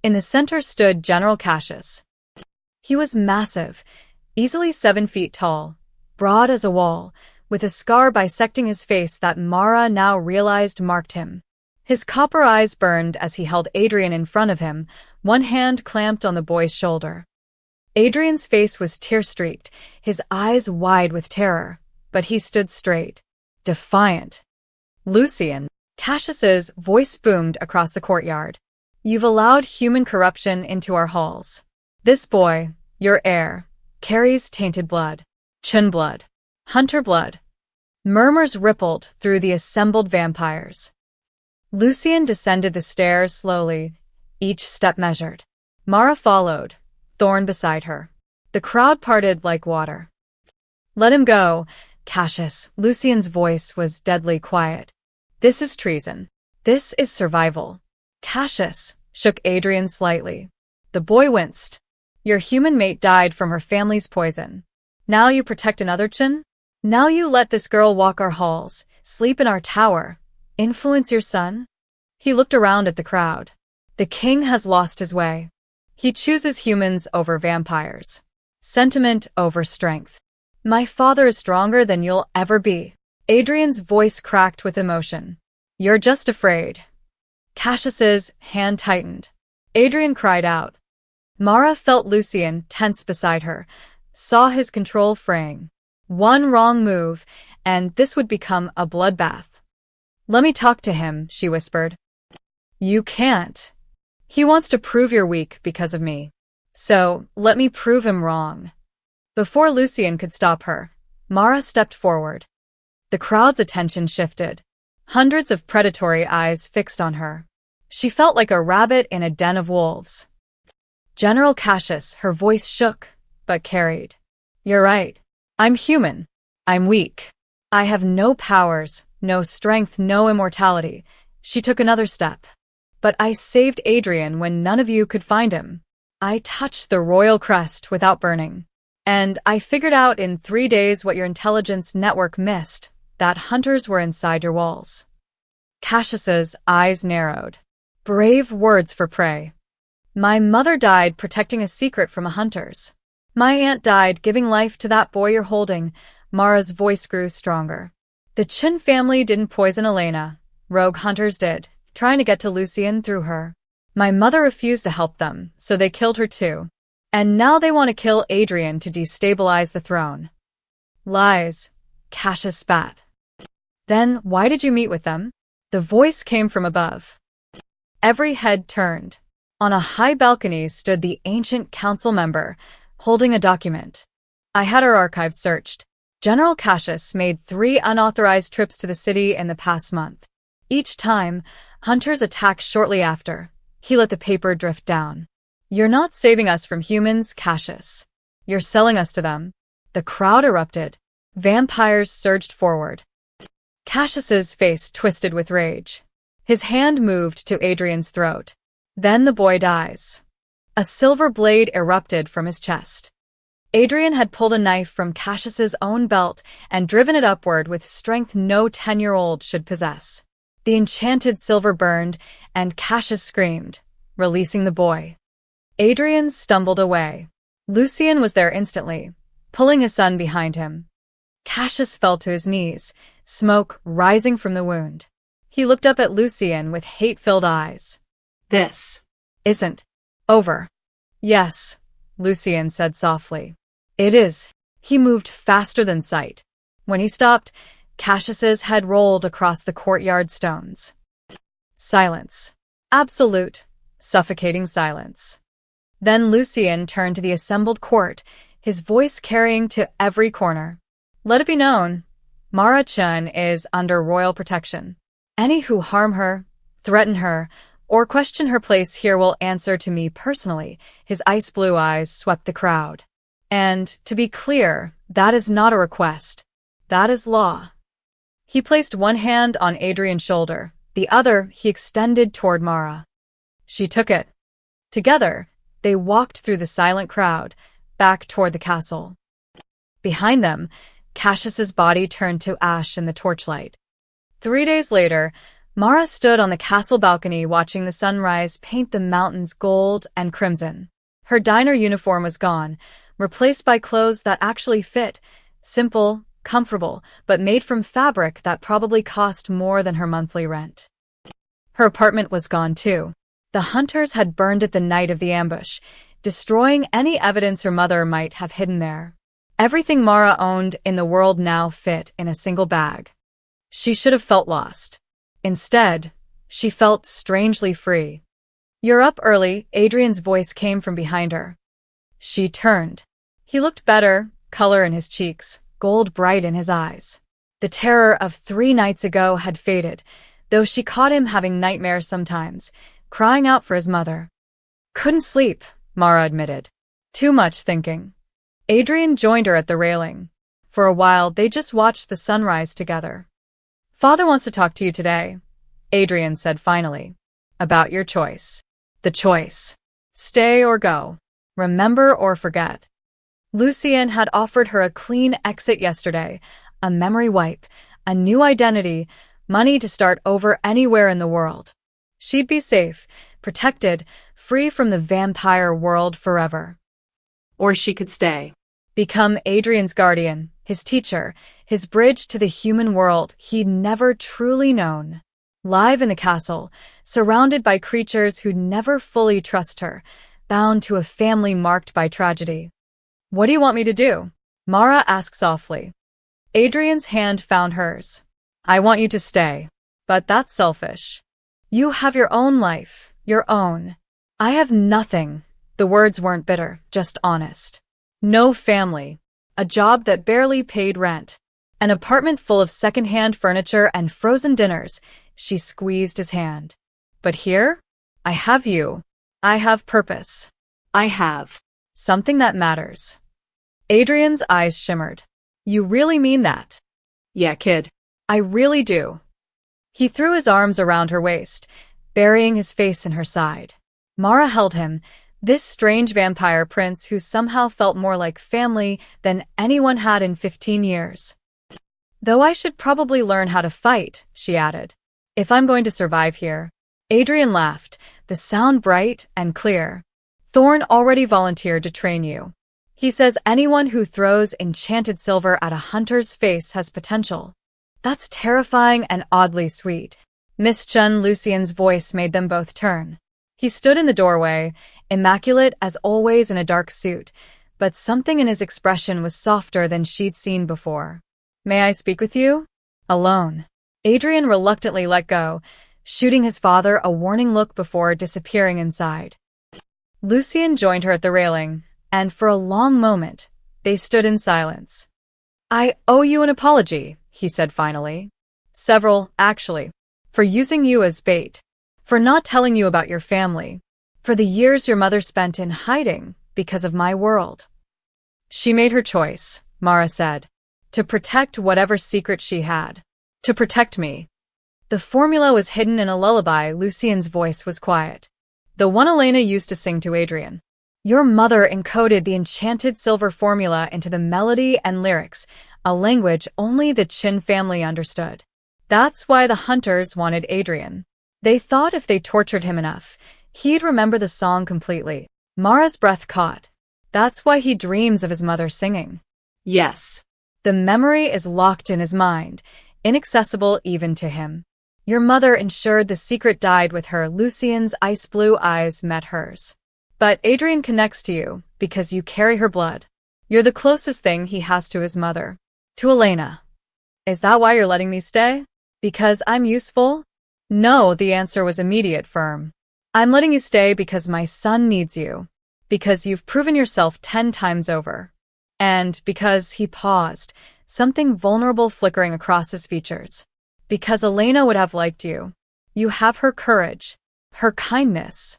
A: In the center stood General Cassius. He was massive, easily 7 feet tall, broad as a wall, with a scar bisecting his face that Mara now realized marked him. His copper eyes burned as he held Adrian in front of him, one hand clamped on the boy's shoulder. Adrian's face was tear-streaked, his eyes wide with terror, but he stood straight, defiant. Lucian, Cassius's voice boomed across the courtyard. You've allowed human corruption into our halls. This boy, your heir, carries tainted blood, Chun blood, hunter blood. Murmurs rippled through the assembled vampires. Lucian descended the stairs slowly, each step measured. Mara followed, Thorn beside her. The crowd parted like water. Let him go, Cassius. Lucian's voice was deadly quiet. This is treason. This is survival. Cassius shook Adrian slightly. The boy winced. Your human mate died from her family's poison. Now you protect another Chun? Now you let this girl walk our halls, sleep in our tower, influence your son? He looked around at the crowd. The king has lost his way. He chooses humans over vampires. Sentiment over strength. My father is stronger than you'll ever be. Adrian's voice cracked with emotion. You're just afraid. Cassius's hand tightened. Adrian cried out. Mara felt Lucian tense beside her, saw his control fraying. One wrong move, and this would become a bloodbath. Let me talk to him, she whispered. You can't. He wants to prove you're weak because of me. So, let me prove him wrong. Before Lucian could stop her, Mara stepped forward. The crowd's attention shifted. Hundreds of predatory eyes fixed on her. She felt like a rabbit in a den of wolves. General Cassius, her voice shook, but carried. You're right. I'm human. I'm weak. I have no powers, no strength, no immortality. She took another step. But I saved Adrian when none of you could find him. I touched the royal crest without burning. And I figured out in 3 days what your intelligence network missed, that hunters were inside your walls. Cassius's eyes narrowed. Brave words for prey. My mother died protecting a secret from hunters. My aunt died giving life to that boy you're holding. Mara's voice grew stronger. The Chun family didn't poison Elena. Rogue hunters did, trying to get to Lucian through her. My mother refused to help them, so they killed her too. And now they want to kill Adrian to destabilize the throne. Lies. Cassius spat. Then why did you meet with them? The voice came from above. Every head turned. On a high balcony stood the ancient council member, holding a document. I had our archives searched. General Cassius made 3 unauthorized trips to the city in the past month. Each time, hunters attacked shortly after. He let the paper drift down. You're not saving us from humans, Cassius. You're selling us to them. The crowd erupted. Vampires surged forward. Cassius's face twisted with rage. His hand moved to Adrian's throat. Then the boy dies. A silver blade erupted from his chest. Adrian had pulled a knife from Cassius's own belt and driven it upward with strength no 10-year-old should possess. The enchanted silver burned, and Cassius screamed, releasing the boy. Adrian stumbled away. Lucian was there instantly, pulling his son behind him. Cassius fell to his knees, smoke rising from the wound. He looked up at Lucian with hate-filled eyes.
B: This
A: isn't over. Yes, Lucian said softly. It is. He moved faster than sight. When he stopped, Cassius's head rolled across the courtyard stones. Silence. Absolute, suffocating silence. Then Lucian turned to the assembled court, his voice carrying to every corner. Let it be known, Mara Chun is under royal protection. Any who harm her, threaten her, or question her place here will answer to me personally. His ice blue eyes swept the crowd. And, to be clear, that is not a request. That is law. He placed one hand on Adrian's shoulder, the other he extended toward Mara. She took it. Together, they walked through the silent crowd, back toward the castle. Behind them, Cassius's body turned to ash in the torchlight. 3 days later, Mara stood on the castle balcony watching the sunrise paint the mountains gold and crimson. Her diner uniform was gone, replaced by clothes that actually fit, simple, comfortable, but made from fabric that probably cost more than her monthly rent. Her apartment was gone too. The hunters had burned it the night of the ambush, destroying any evidence her mother might have hidden there. Everything Mara owned in the world now fit in a single bag. She should have felt lost. Instead, she felt strangely free. "You're up early," Adrian's voice came from behind her. She turned. He looked better, color in his cheeks, gold bright in his eyes. The terror of 3 nights ago had faded, though she caught him having nightmares sometimes, crying out for his mother. "Couldn't sleep," Mara admitted. "Too much thinking." Adrian joined her at the railing. For a while, they just watched the sunrise together. "Father wants to talk to you today," Adrian said finally. "About your choice. The choice. Stay or go. Remember or forget." Lucien had offered her a clean exit yesterday, a memory wipe, a new identity, money to start over anywhere in the world. She'd be safe, protected, free from the vampire world forever.
B: Or she could stay.
A: Become Adrian's guardian, his teacher, his bridge to the human world he'd never truly known. Live in the castle, surrounded by creatures who'd never fully trust her, bound to a family marked by tragedy. "What do you want me to do?" Mara asked softly. Adrian's hand found hers. "I want you to stay. But that's selfish. You have your own life, your own. I have nothing." The words weren't bitter, just honest. No family. A job that barely paid rent. An apartment full of second-hand furniture and frozen dinners. She squeezed his hand. "But here, I have you. I have purpose.
B: I have
A: something that matters." Adrian's eyes shimmered. "You really mean that?"
B: "Yeah, kid.
A: "I really do." He threw his arms around her waist, burying his face in her side. Mara held him, this strange vampire prince who somehow felt more like family than anyone had in 15 years. "Though I should probably learn how to fight," she added, "if I'm going to survive here." Adrian laughed, the sound bright and clear. "Thorn already volunteered to train you. He says anyone who throws enchanted silver at a hunter's face has potential." "That's terrifying and oddly sweet." Miss Chun Lucien's voice made them both turn. He stood in the doorway, immaculate as always in a dark suit, but something in his expression was softer than she'd seen before. "May I speak with you?" "Alone." Adrian reluctantly let go, shooting his father a warning look before disappearing inside. Lucien joined her at the railing, and for a long moment, they stood in silence. "I owe you an apology," he said finally. "Several, actually. For using you as bait. For not telling you about your family. For the years your mother spent in hiding because of my world." "She made her choice," Mara said. "To protect whatever secret she had. To protect me." The formula was hidden in a lullaby. Lucien's voice was quiet. The one Elena used to sing to Adrian. Your mother encoded the enchanted silver formula into the melody and lyrics, a language only the Chin family understood. That's why the hunters wanted Adrian. They thought if they tortured him enough, he'd remember the song completely. Mara's breath caught. That's why he dreams of his mother singing.
B: Yes.
A: The memory is locked in his mind, inaccessible even to him. Your mother ensured the secret died with her. Lucien's ice blue eyes met hers. But Adrian connects to you because you carry her blood. You're the closest thing he has to his mother. To Elena. Is that why you're letting me stay? Because I'm useful? No, the answer was immediate, firm. I'm letting you stay because my son needs you. Because you've proven yourself 10 times over. And because he paused, something vulnerable flickering across his features. Because Elena would have liked you. You have her courage, her kindness.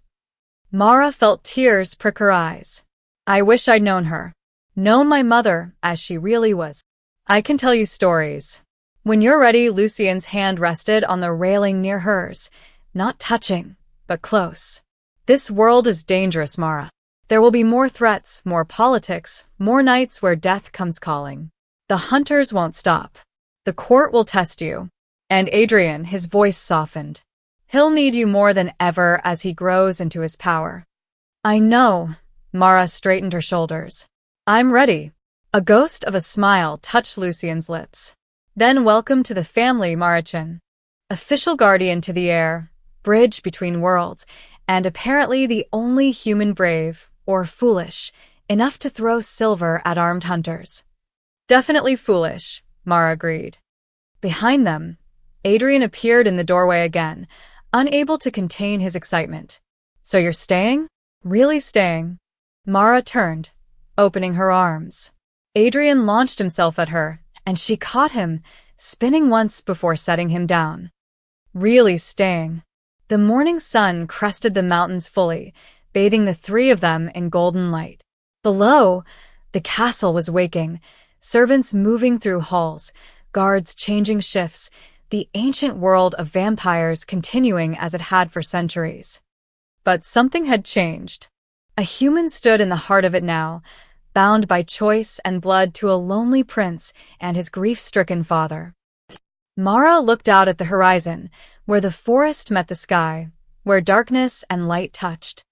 A: Mara felt tears prick her eyes. I wish I'd known her. Known my mother as she really was. I can tell you stories. When you're ready, Lucien's hand rested on the railing near hers. Not touching, but close. This world is dangerous, Mara. There will be more threats, more politics, more nights where death comes calling. The hunters won't stop. The court will test you. And Adrian, his voice softened. He'll need you more than ever as he grows into his power. I know. Mara straightened her shoulders. I'm ready. A ghost of a smile touched Lucien's lips. Then welcome to the family, Marichin. Official guardian to the air, bridge between worlds, and apparently the only human brave, or foolish, enough to throw silver at armed hunters. Definitely foolish, Mara agreed. Behind them, Adrian appeared in the doorway again, unable to contain his excitement. So you're staying? Really staying? Mara turned, opening her arms. Adrian launched himself at her, and she caught him, spinning once before setting him down. Really staying. The morning sun crested the mountains fully, bathing the three of them in golden light. Below, the castle was waking, servants moving through halls, guards changing shifts, the ancient world of vampires continuing as it had for centuries. But something had changed. A human stood in the heart of it now, bound by choice and blood to a lonely prince and his grief-stricken father. Mara looked out at the horizon, where the forest met the sky, where darkness and light touched.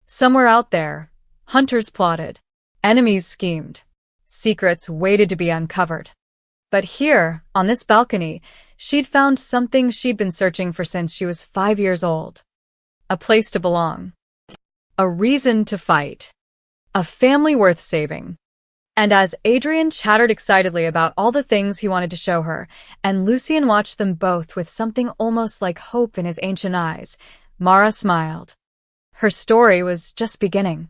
A: Somewhere out there, hunters plotted, enemies schemed, secrets waited to be uncovered. But here, on this balcony, she'd found something she'd been searching for since she was 5 years old. A place to belong. A reason to fight. A family worth saving. And as Adrian chattered excitedly about all the things he wanted to show her, and Lucien watched them both with something almost like hope in his ancient eyes, Mara smiled. Her story was just beginning.